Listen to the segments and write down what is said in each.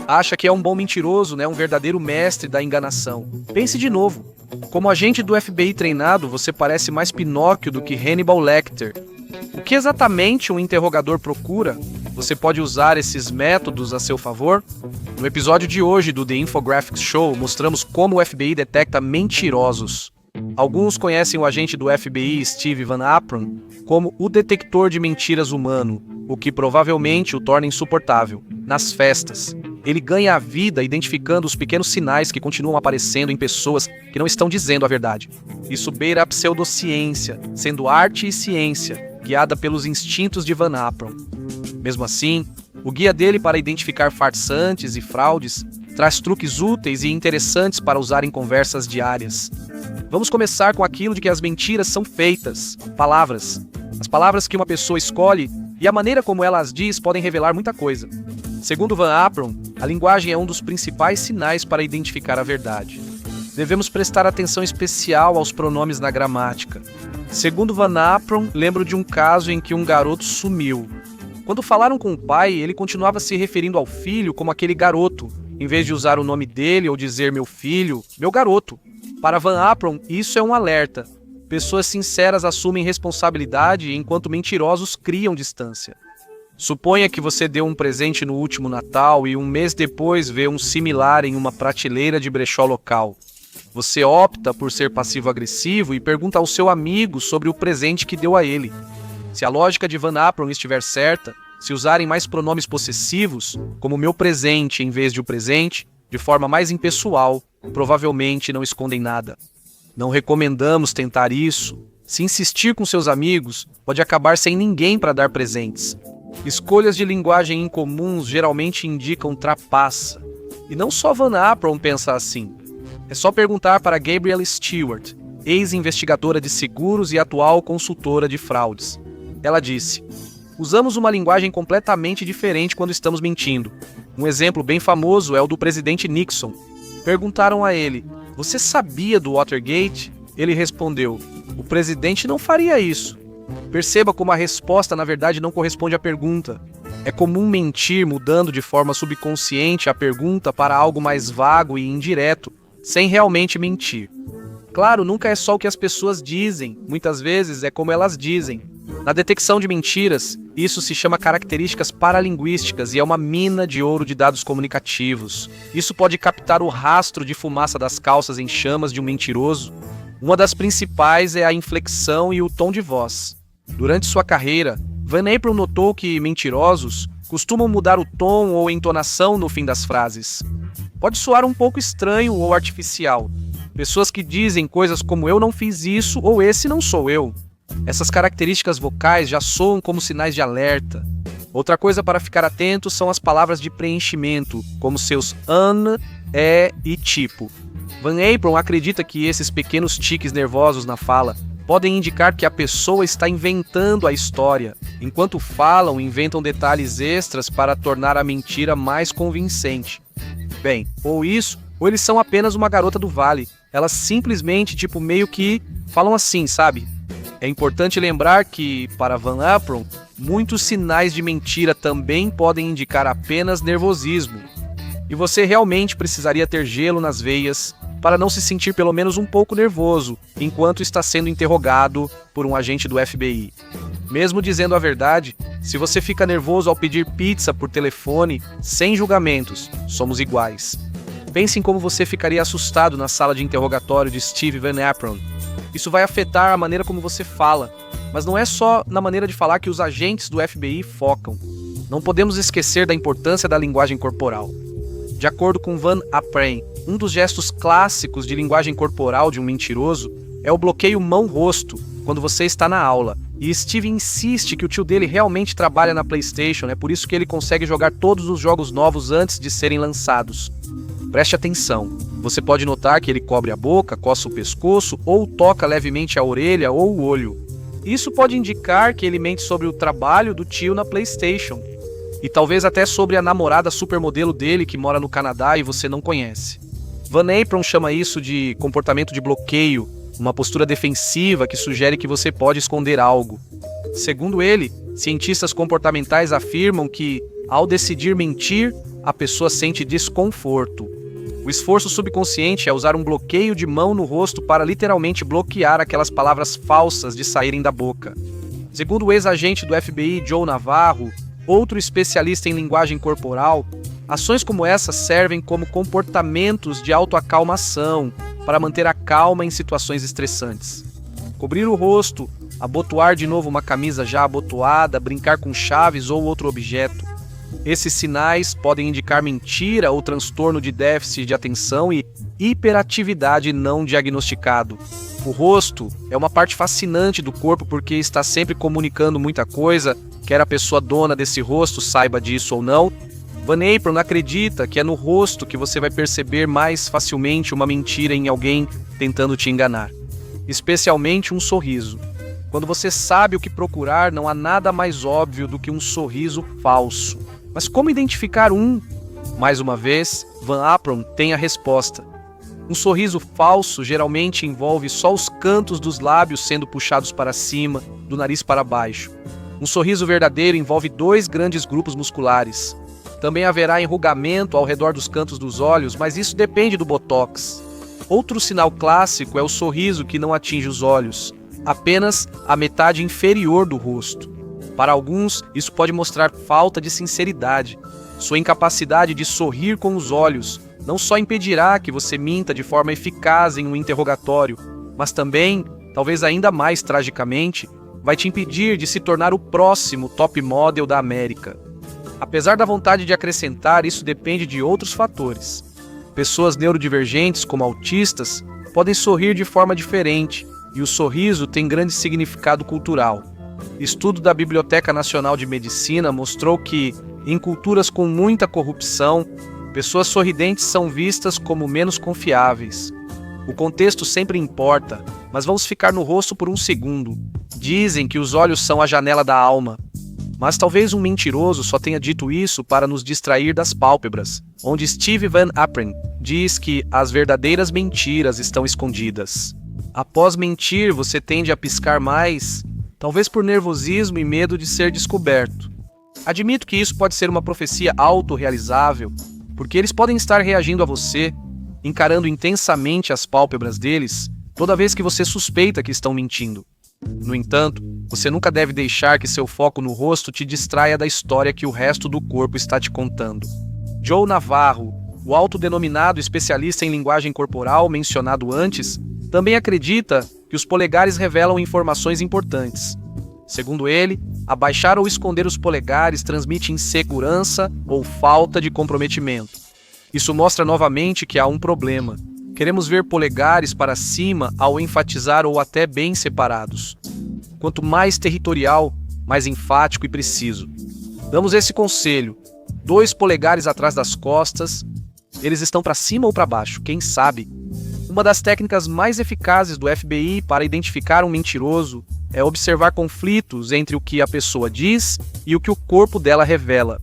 Acha que é um bom mentiroso, né? Um verdadeiro mestre da enganação. Pense de novo. Como agente do FBI treinado, você parece mais Pinóquio do que Hannibal Lecter. O que exatamente um interrogador procura? Você pode usar esses métodos a seu favor? No episódio de hoje do The Infographics Show, mostramos como o FBI detecta mentirosos. Alguns conhecem o agente do FBI, Steve Van Apron, como o detector de mentiras humano, o que provavelmente o torna insuportável. Nas festas, ele ganha a vida identificando os pequenos sinais que continuam aparecendo em pessoas que não estão dizendo a verdade. Isso beira a pseudociência, sendo arte e ciência, guiada pelos instintos de Van Apron. Mesmo assim, o guia dele para identificar farsantes e fraudes traz truques úteis e interessantes para usar em conversas diárias. Vamos começar com aquilo de que as mentiras são feitas, palavras. As palavras que uma pessoa escolhe e a maneira como ela as diz podem revelar muita coisa. Segundo Van Apron, a linguagem é um dos principais sinais para identificar a verdade. Devemos prestar atenção especial aos pronomes na gramática. Segundo Van Apron, lembro de um caso em que um garoto sumiu. Quando falaram com o pai, ele continuava se referindo ao filho como aquele garoto, em vez de usar o nome dele ou dizer meu filho, meu garoto. Para Van Apron, isso é um alerta. Pessoas sinceras assumem responsabilidade enquanto mentirosos criam distância. Suponha que você deu um presente no último Natal e um mês depois vê um similar em uma prateleira de brechó local. Você opta por ser passivo-agressivo e pergunta ao seu amigo sobre o presente que deu a ele. Se a lógica de Van Apron estiver certa, se usarem mais pronomes possessivos, como meu presente em vez de o presente, de forma mais impessoal, provavelmente não escondem nada. Não recomendamos tentar isso. Se insistir com seus amigos, pode acabar sem ninguém para dar presentes. Escolhas de linguagem incomuns geralmente indicam trapaça. E não só Van Apron pensa assim. É só perguntar para Gabrielle Stewart, ex-investigadora de seguros e atual consultora de fraudes. Ela disse: usamos uma linguagem completamente diferente quando estamos mentindo. Um exemplo bem famoso é o do presidente Nixon. Perguntaram a ele: você sabia do Watergate? Ele respondeu: o presidente não faria isso. Perceba como a resposta na verdade não corresponde à pergunta. É comum mentir mudando de forma subconsciente a pergunta para algo mais vago e indireto, sem realmente mentir. Claro, nunca é só o que as pessoas dizem, muitas vezes é como elas dizem. Na detecção de mentiras, isso se chama características paralinguísticas e é uma mina de ouro de dados comunicativos. Isso pode captar o rastro de fumaça das calças em chamas de um mentiroso. Uma das principais é a inflexão e o tom de voz. Durante sua carreira, Van Apron notou que mentirosos costumam mudar o tom ou entonação no fim das frases. Pode soar um pouco estranho ou artificial. Pessoas que dizem coisas como eu não fiz isso ou esse não sou eu. Essas características vocais já soam como sinais de alerta. Outra coisa para ficar atento são as palavras de preenchimento, como seus an, e tipo. Van Apron acredita que esses pequenos tiques nervosos na fala podem indicar que a pessoa está inventando a história. Enquanto falam, inventam detalhes extras para tornar a mentira mais convincente. Bem, ou isso, ou eles são apenas uma garota do vale. Elas simplesmente, meio que falam assim, sabe? É importante lembrar que, para Van Apron, muitos sinais de mentira também podem indicar apenas nervosismo. E você realmente precisaria ter gelo nas veias para não se sentir pelo menos um pouco nervoso enquanto está sendo interrogado por um agente do FBI. Mesmo dizendo a verdade, se você fica nervoso ao pedir pizza por telefone, sem julgamentos, somos iguais. Pense em como você ficaria assustado na sala de interrogatório de Steve Van Apron. Isso vai afetar a maneira como você fala, mas não é só na maneira de falar que os agentes do FBI focam. Não podemos esquecer da importância da linguagem corporal. De acordo com Van Apren, um dos gestos clássicos de linguagem corporal de um mentiroso é o bloqueio mão-rosto, quando você está na aula. E Steve insiste que o tio dele realmente trabalha na PlayStation, é por isso que ele consegue jogar todos os jogos novos antes de serem lançados. Preste atenção, você pode notar que ele cobre a boca, coça o pescoço ou toca levemente a orelha ou o olho. Isso pode indicar que ele mente sobre o trabalho do tio na PlayStation. E talvez até sobre a namorada supermodelo dele que mora no Canadá e você não conhece. Van Apron chama isso de comportamento de bloqueio, uma postura defensiva que sugere que você pode esconder algo. Segundo ele, cientistas comportamentais afirmam que, ao decidir mentir, a pessoa sente desconforto. O esforço subconsciente é usar um bloqueio de mão no rosto para literalmente bloquear aquelas palavras falsas de saírem da boca. Segundo o ex-agente do FBI Joe Navarro, outro especialista em linguagem corporal, ações como essa servem como comportamentos de autoacalmação para manter a calma em situações estressantes. Cobrir o rosto, abotoar de novo uma camisa já abotoada, brincar com chaves ou outro objeto. Esses sinais podem indicar mentira ou transtorno de déficit de atenção e hiperatividade não diagnosticado. O rosto é uma parte fascinante do corpo porque está sempre comunicando muita coisa, quer a pessoa dona desse rosto saiba disso ou não. Van Apron acredita que é no rosto que você vai perceber mais facilmente uma mentira em alguém tentando te enganar. Especialmente um sorriso. Quando você sabe o que procurar, não há nada mais óbvio do que um sorriso falso. Mas como identificar um? Mais uma vez, Van Apron tem a resposta. Um sorriso falso geralmente envolve só os cantos dos lábios sendo puxados para cima, do nariz para baixo. Um sorriso verdadeiro envolve 2 grandes grupos musculares. Também haverá enrugamento ao redor dos cantos dos olhos, mas isso depende do botox. Outro sinal clássico é o sorriso que não atinge os olhos, apenas a metade inferior do rosto. Para alguns, isso pode mostrar falta de sinceridade. Sua incapacidade de sorrir com os olhos não só impedirá que você minta de forma eficaz em um interrogatório, mas também, talvez ainda mais tragicamente, vai te impedir de se tornar o próximo top model da América. Apesar da vontade de acrescentar, isso depende de outros fatores. Pessoas neurodivergentes, como autistas, podem sorrir de forma diferente, e o sorriso tem grande significado cultural. Estudo da Biblioteca Nacional de Medicina mostrou que, em culturas com muita corrupção, pessoas sorridentes são vistas como menos confiáveis. O contexto sempre importa, mas vamos ficar no rosto por um segundo. Dizem que os olhos são a janela da alma. Mas talvez um mentiroso só tenha dito isso para nos distrair das pálpebras, onde Steve Van Apren diz que as verdadeiras mentiras estão escondidas. Após mentir, você tende a piscar mais, talvez por nervosismo e medo de ser descoberto. Admito que isso pode ser uma profecia autorrealizável, porque eles podem estar reagindo a você, encarando intensamente as pálpebras deles, toda vez que você suspeita que estão mentindo. No entanto, você nunca deve deixar que seu foco no rosto te distraia da história que o resto do corpo está te contando. Joe Navarro, o autodenominado especialista em linguagem corporal mencionado antes, também acredita que os polegares revelam informações importantes. Segundo ele, abaixar ou esconder os polegares transmite insegurança ou falta de comprometimento. Isso mostra novamente que há um problema. Queremos ver polegares para cima ao enfatizar ou até bem separados. Quanto mais territorial, mais enfático e preciso. Damos esse conselho. 2 polegares atrás das costas. Eles estão para cima ou para baixo, quem sabe? Uma das técnicas mais eficazes do FBI para identificar um mentiroso é observar conflitos entre o que a pessoa diz e o que o corpo dela revela.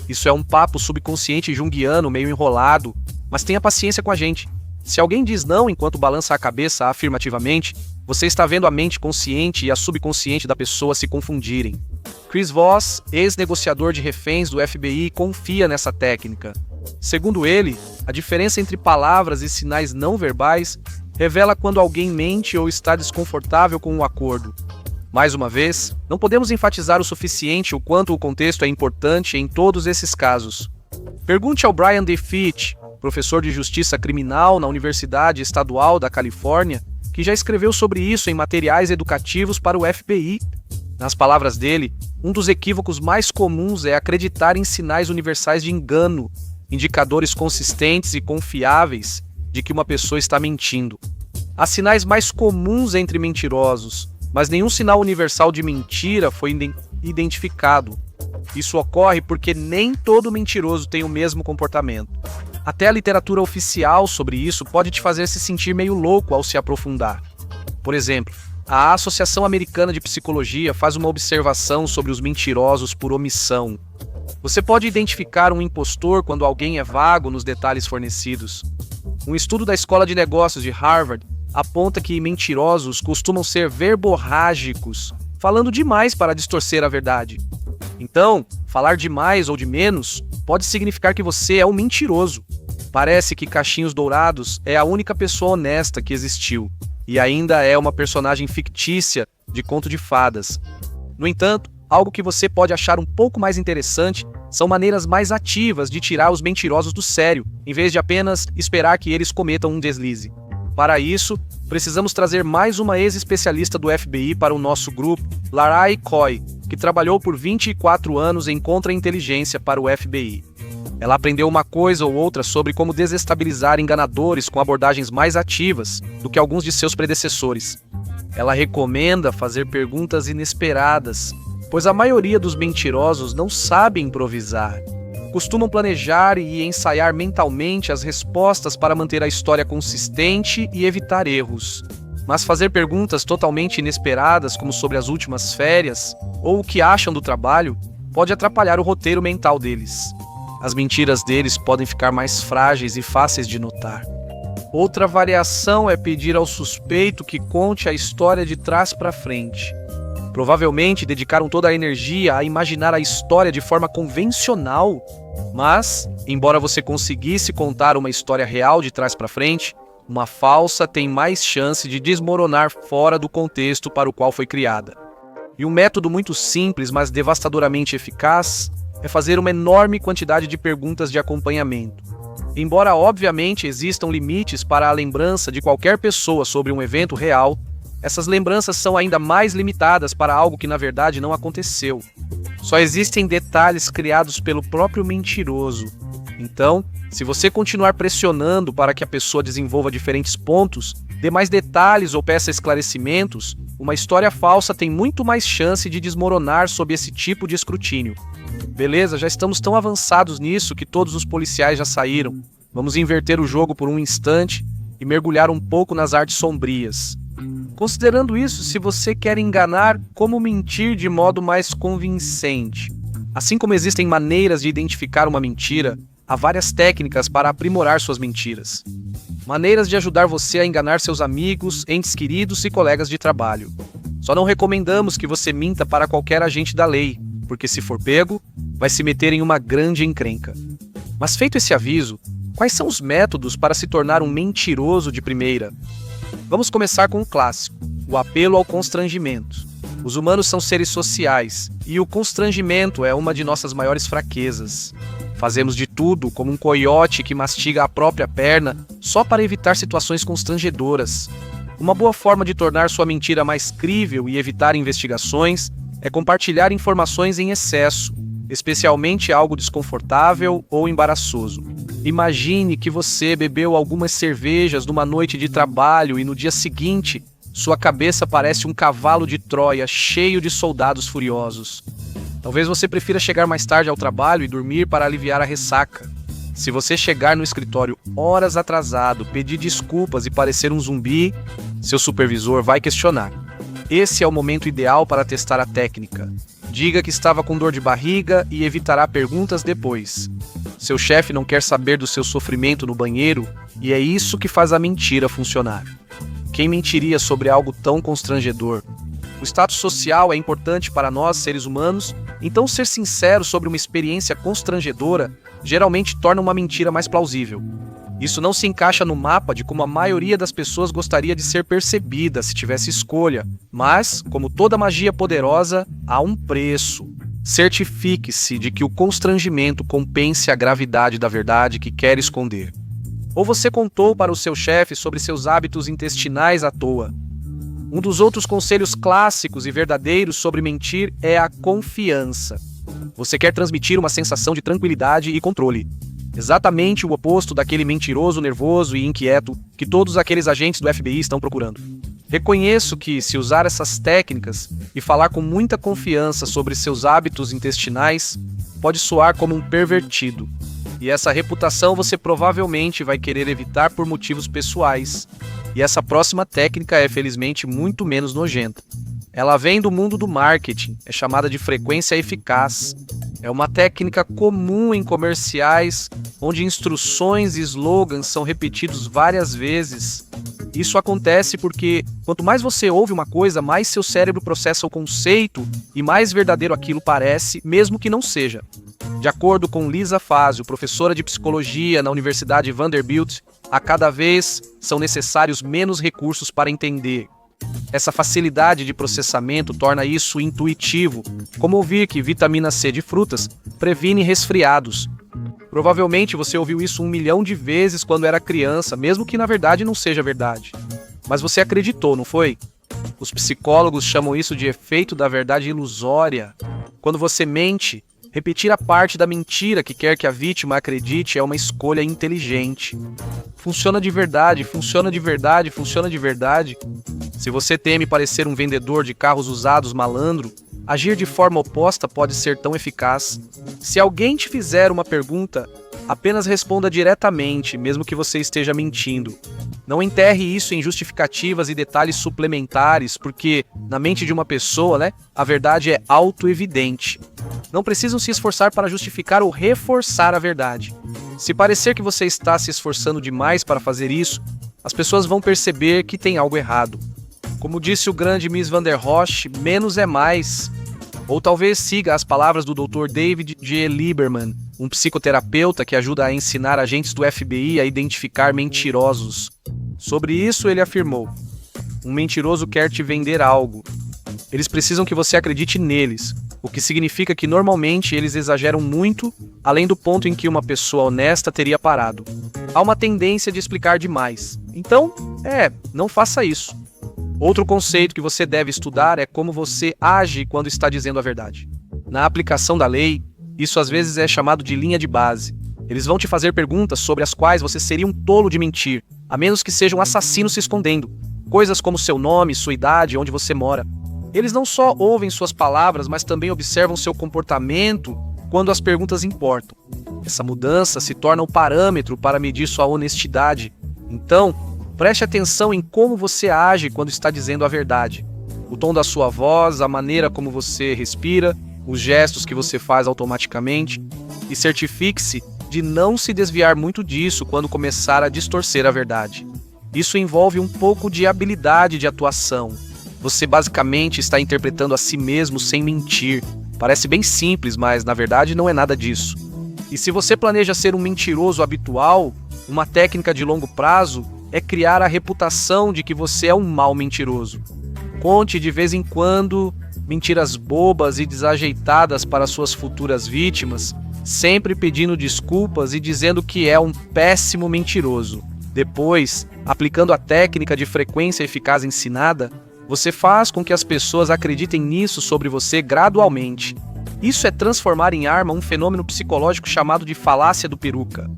Isso é um papo subconsciente junguiano meio enrolado, mas tenha paciência com a gente. Se alguém diz não enquanto balança a cabeça afirmativamente, você está vendo a mente consciente e a subconsciente da pessoa se confundirem. Chris Voss, ex-negociador de reféns do FBI, confia nessa técnica. Segundo ele, a diferença entre palavras e sinais não verbais revela quando alguém mente ou está desconfortável com um acordo. Mais uma vez, não podemos enfatizar o suficiente o quanto o contexto é importante em todos esses casos. Pergunte ao Brian D. Fitch, professor de Justiça Criminal na Universidade Estadual da Califórnia, que já escreveu sobre isso em materiais educativos para o FBI. Nas palavras dele, um dos equívocos mais comuns é acreditar em sinais universais de engano, indicadores consistentes e confiáveis de que uma pessoa está mentindo. Há sinais mais comuns entre mentirosos, mas nenhum sinal universal de mentira foi identificado. Isso ocorre porque nem todo mentiroso tem o mesmo comportamento. Até a literatura oficial sobre isso pode te fazer se sentir meio louco ao se aprofundar. Por exemplo, a Associação Americana de Psicologia faz uma observação sobre os mentirosos por omissão. Você pode identificar um impostor quando alguém é vago nos detalhes fornecidos. Um estudo da Escola de Negócios de Harvard aponta que mentirosos costumam ser verborrágicos, falando demais para distorcer a verdade. Então, falar de mais ou de menos pode significar que você é um mentiroso. Parece que Caixinhos Dourados é a única pessoa honesta que existiu, e ainda é uma personagem fictícia de conto de fadas. No entanto, algo que você pode achar um pouco mais interessante são maneiras mais ativas de tirar os mentirosos do sério, em vez de apenas esperar que eles cometam um deslize. Para isso, precisamos trazer mais uma ex-especialista do FBI para o nosso grupo, Larai Coy, que trabalhou por 24 anos em contra-inteligência para o FBI. Ela aprendeu uma coisa ou outra sobre como desestabilizar enganadores com abordagens mais ativas do que alguns de seus predecessores. Ela recomenda fazer perguntas inesperadas, pois a maioria dos mentirosos não sabe improvisar. Costumam planejar e ensaiar mentalmente as respostas para manter a história consistente e evitar erros. Mas fazer perguntas totalmente inesperadas, como sobre as últimas férias ou o que acham do trabalho, pode atrapalhar o roteiro mental deles. As mentiras deles podem ficar mais frágeis e fáceis de notar. Outra variação é pedir ao suspeito que conte a história de trás para frente. Provavelmente dedicaram toda a energia a imaginar a história de forma convencional, mas, embora você conseguisse contar uma história real de trás para frente, uma falsa tem mais chance de desmoronar fora do contexto para o qual foi criada. E um método muito simples, mas devastadoramente eficaz, é fazer uma enorme quantidade de perguntas de acompanhamento. Embora obviamente existam limites para a lembrança de qualquer pessoa sobre um evento real, essas lembranças são ainda mais limitadas para algo que na verdade não aconteceu. Só existem detalhes criados pelo próprio mentiroso. Então, se você continuar pressionando para que a pessoa desenvolva diferentes pontos, dê mais detalhes ou peça esclarecimentos, uma história falsa tem muito mais chance de desmoronar sob esse tipo de escrutínio. Beleza, já estamos tão avançados nisso que todos os policiais já saíram. Vamos inverter o jogo por um instante e mergulhar um pouco nas artes sombrias. Considerando isso, se você quer enganar, como mentir de modo mais convincente? Assim como existem maneiras de identificar uma mentira, há várias técnicas para aprimorar suas mentiras. Maneiras de ajudar você a enganar seus amigos, entes queridos e colegas de trabalho. Só não recomendamos que você minta para qualquer agente da lei, porque se for pego, vai se meter em uma grande encrenca. Mas feito esse aviso, quais são os métodos para se tornar um mentiroso de primeira? Vamos começar com um clássico, o apelo ao constrangimento. Os humanos são seres sociais, e o constrangimento é uma de nossas maiores fraquezas. Fazemos de tudo, como um coiote que mastiga a própria perna, só para evitar situações constrangedoras. Uma boa forma de tornar sua mentira mais crível e evitar investigações é compartilhar informações em excesso, especialmente algo desconfortável ou embaraçoso. Imagine que você bebeu algumas cervejas numa noite de trabalho e no dia seguinte, sua cabeça parece um cavalo de Troia cheio de soldados furiosos. Talvez você prefira chegar mais tarde ao trabalho e dormir para aliviar a ressaca. Se você chegar no escritório horas atrasado, pedir desculpas e parecer um zumbi, seu supervisor vai questionar. Esse é o momento ideal para testar a técnica. Diga que estava com dor de barriga e evitará perguntas depois. Seu chefe não quer saber do seu sofrimento no banheiro e é isso que faz a mentira funcionar. Quem mentiria sobre algo tão constrangedor? O status social é importante para nós, seres humanos, então ser sincero sobre uma experiência constrangedora geralmente torna uma mentira mais plausível. Isso não se encaixa no mapa de como a maioria das pessoas gostaria de ser percebida se tivesse escolha, mas, como toda magia poderosa, há um preço. Certifique-se de que o constrangimento compense a gravidade da verdade que quer esconder. Ou você contou para o seu chefe sobre seus hábitos intestinais à toa. Um dos outros conselhos clássicos e verdadeiros sobre mentir é a confiança. Você quer transmitir uma sensação de tranquilidade e controle. Exatamente o oposto daquele mentiroso, nervoso e inquieto que todos aqueles agentes do FBI estão procurando. Reconheço que, se usar essas técnicas e falar com muita confiança sobre seus hábitos intestinais, pode soar como um pervertido. E essa reputação você provavelmente vai querer evitar por motivos pessoais. E essa próxima técnica é, felizmente, muito menos nojenta. Ela vem do mundo do marketing, é chamada de frequência eficaz. É uma técnica comum em comerciais, onde instruções e slogans são repetidos várias vezes. Isso acontece porque quanto mais você ouve uma coisa, mais seu cérebro processa o conceito e mais verdadeiro aquilo parece, mesmo que não seja. De acordo com Lisa Fazio, professora de psicologia na Universidade Vanderbilt, a cada vez são necessários menos recursos para entender. Essa facilidade de processamento torna isso intuitivo, como ouvir que vitamina C de frutas previne resfriados. Provavelmente você ouviu isso 1 milhão de vezes quando era criança, mesmo que na verdade não seja verdade. Mas você acreditou, não foi? Os psicólogos chamam isso de efeito da verdade ilusória. Quando você mente, repetir a parte da mentira que quer que a vítima acredite é uma escolha inteligente. Funciona de verdade, funciona de verdade, funciona de verdade. Se você teme parecer um vendedor de carros usados malandro, agir de forma oposta pode ser tão eficaz. Se alguém te fizer uma pergunta, apenas responda diretamente, mesmo que você esteja mentindo. Não enterre isso em justificativas e detalhes suplementares, porque, na mente de uma pessoa, a verdade é autoevidente. Não precisam se esforçar para justificar ou reforçar a verdade. Se parecer que você está se esforçando demais para fazer isso, as pessoas vão perceber que tem algo errado. Como disse o grande Mies van der Rohe, menos é mais. Ou talvez siga as palavras do Dr. David G. Lieberman, um psicoterapeuta que ajuda a ensinar agentes do FBI a identificar mentirosos. Sobre isso ele afirmou: um mentiroso quer te vender algo. Eles precisam que você acredite neles, o que significa que normalmente eles exageram muito, além do ponto em que uma pessoa honesta teria parado. Há uma tendência de explicar demais. Então, não faça isso. Outro conceito que você deve estudar é como você age quando está dizendo a verdade. Na aplicação da lei, isso às vezes é chamado de linha de base. Eles vão te fazer perguntas sobre as quais você seria um tolo de mentir, a menos que seja um assassino se escondendo. Coisas como seu nome, sua idade, onde você mora. Eles não só ouvem suas palavras, mas também observam seu comportamento quando as perguntas importam. Essa mudança se torna um parâmetro para medir sua honestidade. Então, preste atenção em como você age quando está dizendo a verdade. O tom da sua voz, a maneira como você respira, os gestos que você faz automaticamente. E certifique-se de não se desviar muito disso quando começar a distorcer a verdade. Isso envolve um pouco de habilidade de atuação. Você basicamente está interpretando a si mesmo sem mentir. Parece bem simples, mas na verdade não é nada disso. E se você planeja ser um mentiroso habitual, uma técnica de longo prazo é criar a reputação de que você é um mau mentiroso. Conte de vez em quando mentiras bobas e desajeitadas para suas futuras vítimas, sempre pedindo desculpas e dizendo que é um péssimo mentiroso. Depois, aplicando a técnica de frequência eficaz ensinada, você faz com que as pessoas acreditem nisso sobre você gradualmente. Isso é transformar em arma um fenômeno psicológico chamado de falácia do peruca.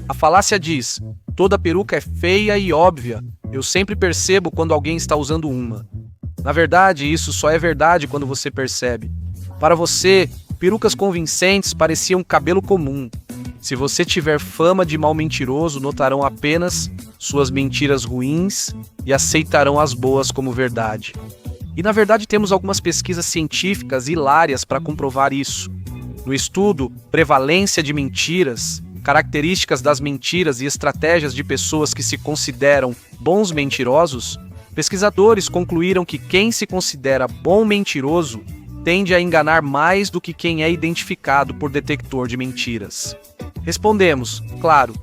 A falácia diz: toda peruca é feia e óbvia. Eu sempre percebo quando alguém está usando uma. Na verdade, isso só é verdade quando você percebe. Para você, perucas convincentes pareciam cabelo comum. Se você tiver fama de mau mentiroso, notarão apenas suas mentiras ruins e aceitarão as boas como verdade. E na verdade temos algumas pesquisas científicas hilárias para comprovar isso. No estudo Prevalência de Mentiras, Características das Mentiras e Estratégias de Pessoas que se Consideram Bons Mentirosos, pesquisadores concluíram que quem se considera bom mentiroso tende a enganar mais do que quem é identificado por detector de mentiras. Respondemos, claro,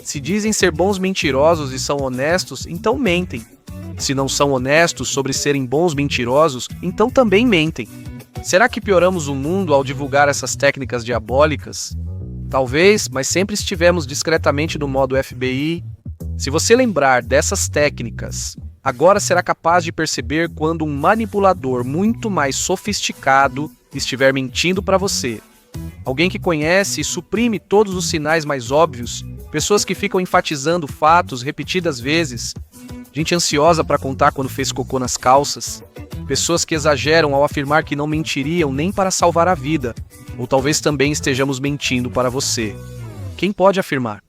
se dizem ser bons mentirosos e são honestos, então mentem. Se não são honestos sobre serem bons mentirosos, então também mentem. Será que pioramos o mundo ao divulgar essas técnicas diabólicas? Talvez, mas sempre estivemos discretamente no modo FBI. Se você lembrar dessas técnicas, agora será capaz de perceber quando um manipulador muito mais sofisticado estiver mentindo para você. Alguém que conhece e suprime todos os sinais mais óbvios, pessoas que ficam enfatizando fatos repetidas vezes, gente ansiosa para contar quando fez cocô nas calças, pessoas que exageram ao afirmar que não mentiriam nem para salvar a vida, ou talvez também estejamos mentindo para você. Quem pode afirmar?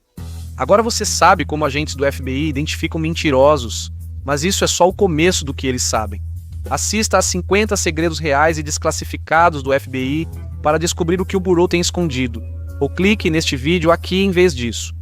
Agora você sabe como agentes do FBI identificam mentirosos, mas isso é só o começo do que eles sabem. Assista a 50 segredos reais e desclassificados do FBI para descobrir o que o Bureau tem escondido, ou clique neste vídeo aqui em vez disso.